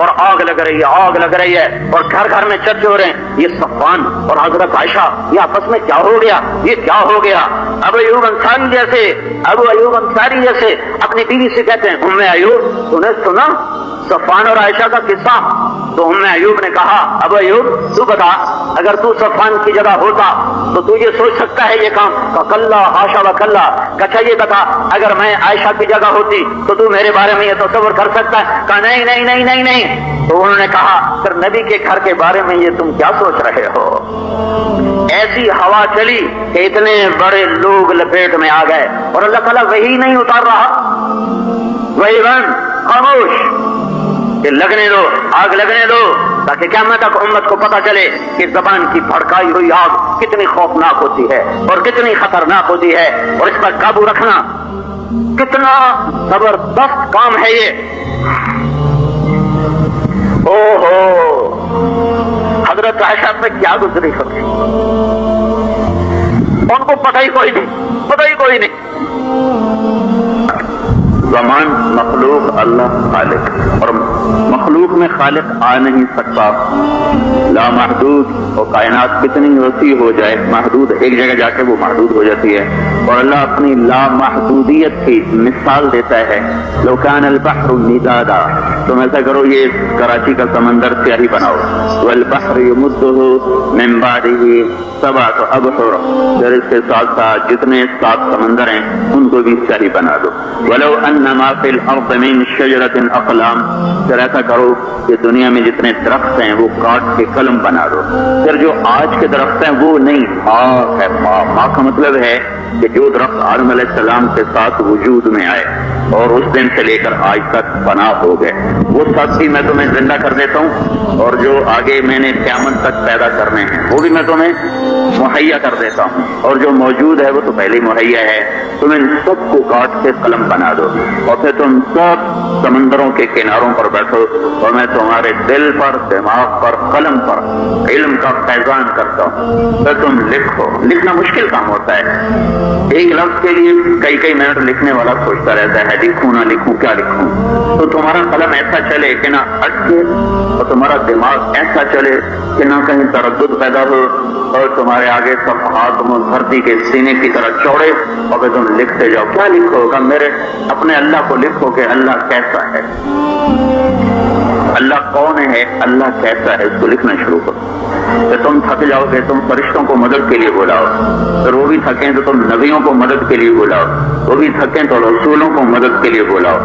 D: اور آگ لگ رہی ہے، آگ لگ رہی ہے، اور گھر گھر میں چرچے ہو رہے ہیں، یہ صفوان اور حضرت عائشہ یہ آپس میں کیا ہو گیا، یہ کیا ہو گیا؟ ابو ایوب انصاری جیسے اپنی بیوی سے کہتے ہیں ام ایوب تو نے سنا صفوان اور عائشہ کا قصہ؟ تو ام ایوب نے کہا ابو ایوب تو بتا، اگر تو صفوان کی جگہ ہوتا تو تو یہ سوچ سکتا ہے یہ کام؟ کلا حاشا و کلا، کچا یہ بتا اگر میں عائشہ کی جگہ ہوتی تو تو میرے بارے میں یہ تصور کر سکتا ہے؟ کہا نہیں نہیں نہیں نہیں نہیں۔ تو انہوں نے کہا پھر نبی کے گھر کے بارے میں یہ تم کیا سوچ رہے ہو؟ ایسی ہوا چلی کہ اتنے بڑے لوگ لپیٹ میں آ گئے، اور اللہ تعالیٰ وہی نہیں اتار رہا، وہی بند خاموش کہ لگنے دو، آگ لگنے دو، تاکہ قیامت تک امت کو پتہ چلے کہ زبان کی بھڑکائی ہوئی آگ کتنی خوفناک ہوتی ہے اور کتنی خطرناک ہوتی ہے، اور اس پر قابو رکھنا کتنا زبردست کام ہے یہ۔ او ہو حضرت عائشہ پہ کیا گزری ہوگی، ان کو پتہ ہی کوئی نہیں، پتہ ہی کوئی نہیں۔ زمان مخلوق، اللہ خالق، اور مخلوق میں خالق آ نہیں سکتا، لامحدود، اور کائنات کتنی وسیع ہو جائے محدود ایک جگہ جا کے وہ محدود ہو جاتی ہے، اور اللہ اپنی لامحدودیت کی مثال دیتا ہے، لو کان البحر مدادا، تم ایسا کرو یہ کراچی کا سمندر سیاہی بناؤ، والبحر یمدہ من بعدہ سبعۃ ابحر، پھر اس کے ساتھ ساتھ جتنے 7 سمندر ہیں ان کو بھی سیاہی بنا دو، ولو انما فی الارض من شجرۃ اقلام، پھر ایسا کرو کہ دنیا میں جتنے درخت ہیں وہ کاٹ کے قلم بنا دو، پھر جو آج کے درخت ہیں وہ نہیں، ماں ہے، ماں کا مطلب ہے کہ جو درخت آدم علیہ السلام کے ساتھ وجود میں آئے اور اس دن سے لے کر آج تک فنا ہو گئے، وہ سب بھی میں تمہیں زندہ کر دیتا ہوں، اور جو آگے میں نے قیامت تک پیدا کرنے ہیں وہ بھی میں تمہیں مہیا کر دیتا ہوں، اور جو موجود ہے وہ تو پہلے مہیا ہے، تم ان سب کو کاٹ کے قلم بنا دو، اور پھر تم سب سمندروں کے کناروں پر بیٹھو، اور میں تمہارے دل پر، دماغ پر، قلم پر علم کا فیضان کرتا ہوں، پھر تم لکھو۔ لکھنا مشکل کام ہوتا ہے، ایک لفظ کے لیے کئی منٹ لکھنے والا سوچتا رہتا ہے لکھوں نہ لکھوں، کیا لکھوں، تو تمہارا قلم ایسا چلے کہ نہ اٹکے، اور تمہارا دماغ ایسا چلے کہ نہ کہیں تردد پیدا ہو، اور تمہارے آگے صفحات دھرتی کے سینے کی طرح چوڑے، اور پھر تم لکھتے جاؤ۔ کیا لکھو گا؟ میرے اپنے اللہ کو لکھو کہ اللہ کیسا ہے، اللہ کون ہے، اللہ کیسا ہے، اس کو لکھنا شروع کرو۔ کہ تم تھک جاؤ گے تم فرشتوں کو مدد کے لیے بلاؤ، پھر وہ بھی تھکیں تو تم نبیوں کو مدد کے لیے بلاؤ، وہ بھی تھکیں تو رسولوں کو مدد کے لیے بلاؤ۔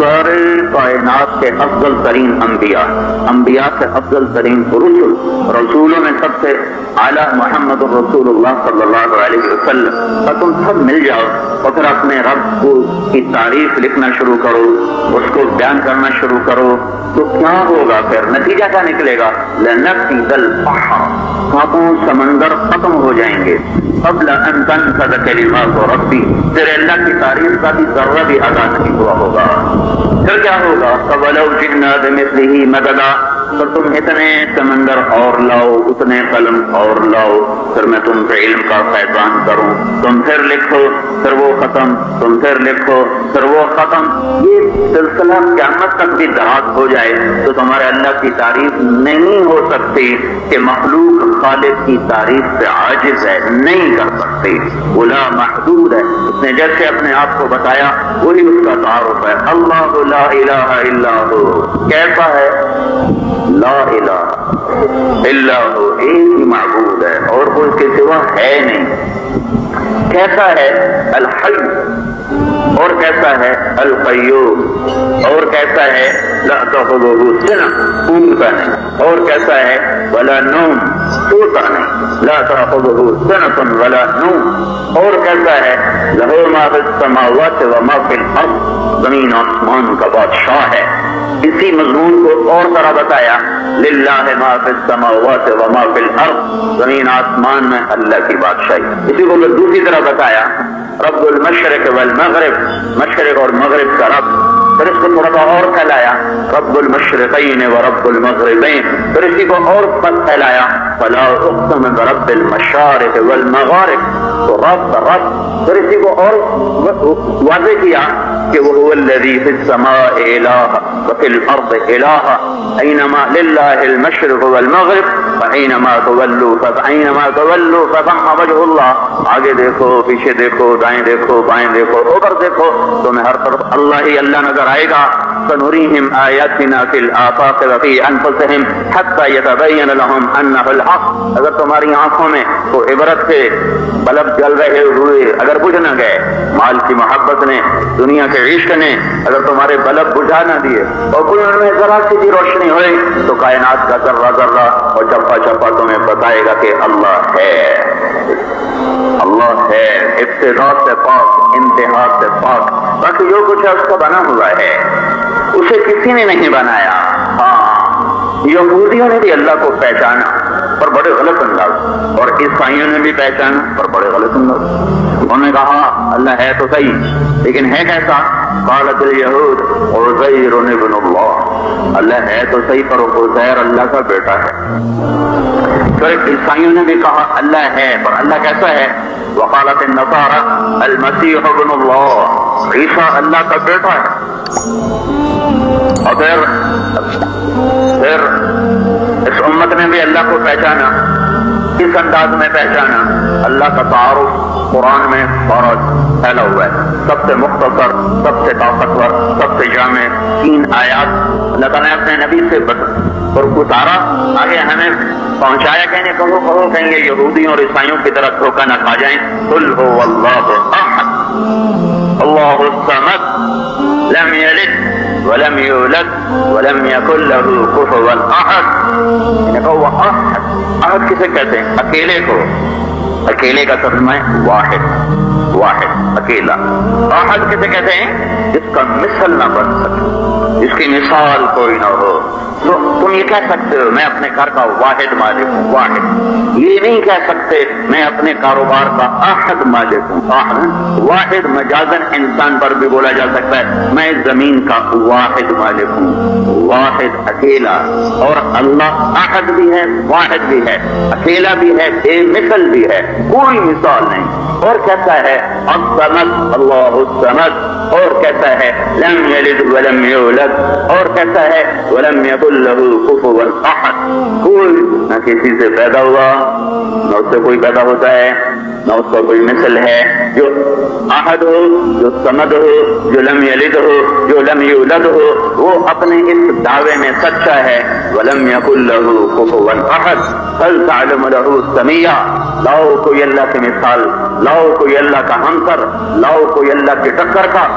D: سارے کائنات کے افضل ترین انبیاء، انبیاء سے افضل ترین رسول، رسولوں میں سب سے اعلیٰ محمد رسول اللہ صلی اللہ علیہ وسلم، اور تم سب مل جاؤ اور پھر اپنے رب کی تعریف لکھنا شروع کرو، اس کو بیان کرنا شروع کرو، تو کیا ہوگا؟ پھر نتیجہ کیا نکلے گا؟ لنفذ البحر، کانپوں سمندر ختم ہو جائیں گے، قبل ان تنفذ کلمات ربی، تیرے اللہ کی تعریف کا بھی ذرہ بھی ادا نہیں ہوا ہوگا۔ پھر کیا ہوگا؟ فَوَلَوْ جِئْنَا بِمِثْلِهِ مَدَدًا، تو تم اتنے سمندر اور لاؤ، اتنے قلم اور لاؤ، پھر میں تم سے علم کا فیضان کروں، تم پھر لکھو، پھر وہ ختم، تم پھر لکھو، پھر وہ ختم، یہ سلسلہ قیامت تک بھی دراز ہو جائے تو تمہارے اللہ کی تعریف نہیں ہو سکتی کہ مخلوق خالق کی تعریف سے عاجز ہے، نہیں کر سکتی، وہ لا محدود ہے۔ اس نے جیسے اپنے آپ کو بتایا وہی اس کا تعارف ہے، اللہ لا الہ الا ہو، کیسا ہے؟ لا الہ الا ہو، ایک ہی معبود ہے اور کوئی اس کے سوا ہے نہیں۔ کیسا ہے؟ الحی، اور کیسا ہے؟ القیوم، اور کیسا ہے؟ لا تأخذہ سنۃ، اونگتا نہیں، اور کیسا ہے؟ ولا نوم، سوتا نہیں، لا تأخذہ سنۃ ولا نوم، اور کیسا ہے؟ لہ ما فی السماوات وما فی الارض، زمین آسمان کا بادشاہ ہے۔ اسی مضمون کو اور طرح بتایا، للہ ما فی السماوات وما فی الارض، زمین آسمان میں اللہ کی بادشاہی۔ اسی کو دوسری طرح بتایا، رب المشرق والمغرب، مشرق اور مغرب کا رب۔ پھر اس کو تھوڑا سا اور پھیلایا، رب المشرقین و رب المغربین۔ پھر اسی کو اور پھیلایا، فلا اقسم برب المشارق والمغارب، تو رب پھر اسی کو اور واضح کیا کہ وہ هو الذی فی السماء الہ وفی الارض الہ اینما للہ المشرق والمغرب فاینما تولوا فثم وجہ اللہ۔ آگے دیکھو، پیچھے دیکھو، دائیں دیکھو، بائیں دیکھو، اوپر دیکھو، تمہیں ہر طرف اللہ ہی اللہ نظر آئے گا۔ سنريهم آياتنا في الآفاق وفي أنفسهم حتى يتبين لهم أنه الحق۔ اگر تمہاری آنکھوں میں تو عبرت سے بلب جل رہے ہوئے اگر بجھ نہ گئے، مال کی محبت نے، دنیا کے عشق نے اگر تمہارے بلب بجھا نہ دیے اور کوئی ان میں ذرا سی بھی روشنی ہوئی، تو کائنات کا ذرہ ذرہ اور چپا چپا تمہیں بتائے گا کہ اللہ ہے، اللہ ہے، ابتدا سے پاک، انتہا سے پاک، باقی جو کچھ ہے اس کا بنا ہوا ہے، اسے کسی نے نہیں بنایا۔ ہاں، یہودیوں نے بھی اللہ کو پہچانا پر بڑے غلط انداز، اور عیسائیوں نے بھی پہچانا پر بڑے غلط انداز۔ انہوں نے کہا اللہ ہے تو صحیح، لیکن ہے کیسا؟ قالت الیہود عزیر ابن اللہ، اللہ ہے تو صحیح پر عزیر اللہ کا بیٹا ہے۔ پھر عیسائیوں نے بھی کہا اللہ ہے پر اللہ کیسا ہے؟ وقالت النصارى المسیح ابن اللہ، عیسیٰ اللہ کا بیٹا ہے۔ اور پھر اس امت نے بھی اللہ کو پہچانا، اس انداز میں پہچانا۔ اللہ کا تعارف قرآن میں بہت پھیلا ہوا ہے، سب سے مختصر، سب سے طاقتور، سب سے جامع 3 آیات اللہ تعالیٰ نے اپنے نبی سے اور اتارا، آگے ہمیں پہنچایا، کہنے کہو کہیں گے یہودیوں اور عیسائیوں کی طرح دھوکہ نہ کھا جائیں۔ قل هو اللہ احد اللہ الصمد لم یلد ولم یولد ولم یکن له کفوا احد۔ یعنی کہ وہ احد کسے کہتے ہیں؟ اکیلے کو، اکیلے کا ترجمہ ہے واحد، واحد، اکیلا۔ احد کسے کہتے ہیں؟ جس کا مثل نہ بن سکے، جس کی مثال کوئی نہ ہو۔ تو تم یہ کہہ سکتے ہو میں اپنے گھر کا واحد مالک ہوں، واحد، یہ نہیں کہہ سکتے میں اپنے کاروبار کا احد مالک ہوں۔ واحد مجازن انسان پر بھی بولا جا سکتا ہے، میں زمین کا واحد مالک ہوں، واحد، اکیلا۔ اور اللہ احد بھی ہے، واحد بھی ہے، اکیلا بھی ہے، بے مثل بھی ہے، کوئی مثال نہیں۔ اور کہتا ہے الصمد، اللہ الصمد، اور کہتا ہے لم یلد ولم یولد، اور کہتا ہے ولم یکن له کفوا احد، کوئی نہ کسی سے پیدا ہوا، نہ اس سے کوئی پیدا ہوتا ہے، نہ اس کا کوئی مثل ہے۔ جو احد ہو، جو صمد ہو، جو لم یلد ہو، جو لم یولد ہو، وہ اپنے اس دعوے میں سچا ہے۔ ولم یکن له کفوا احد هل تعلم له سمیہ، لاؤ کوئی اللہ کی مثال، لاؤ کوئی اللہ کا ہمسر، لاؤ کوئی اللہ کی ٹکر کا۔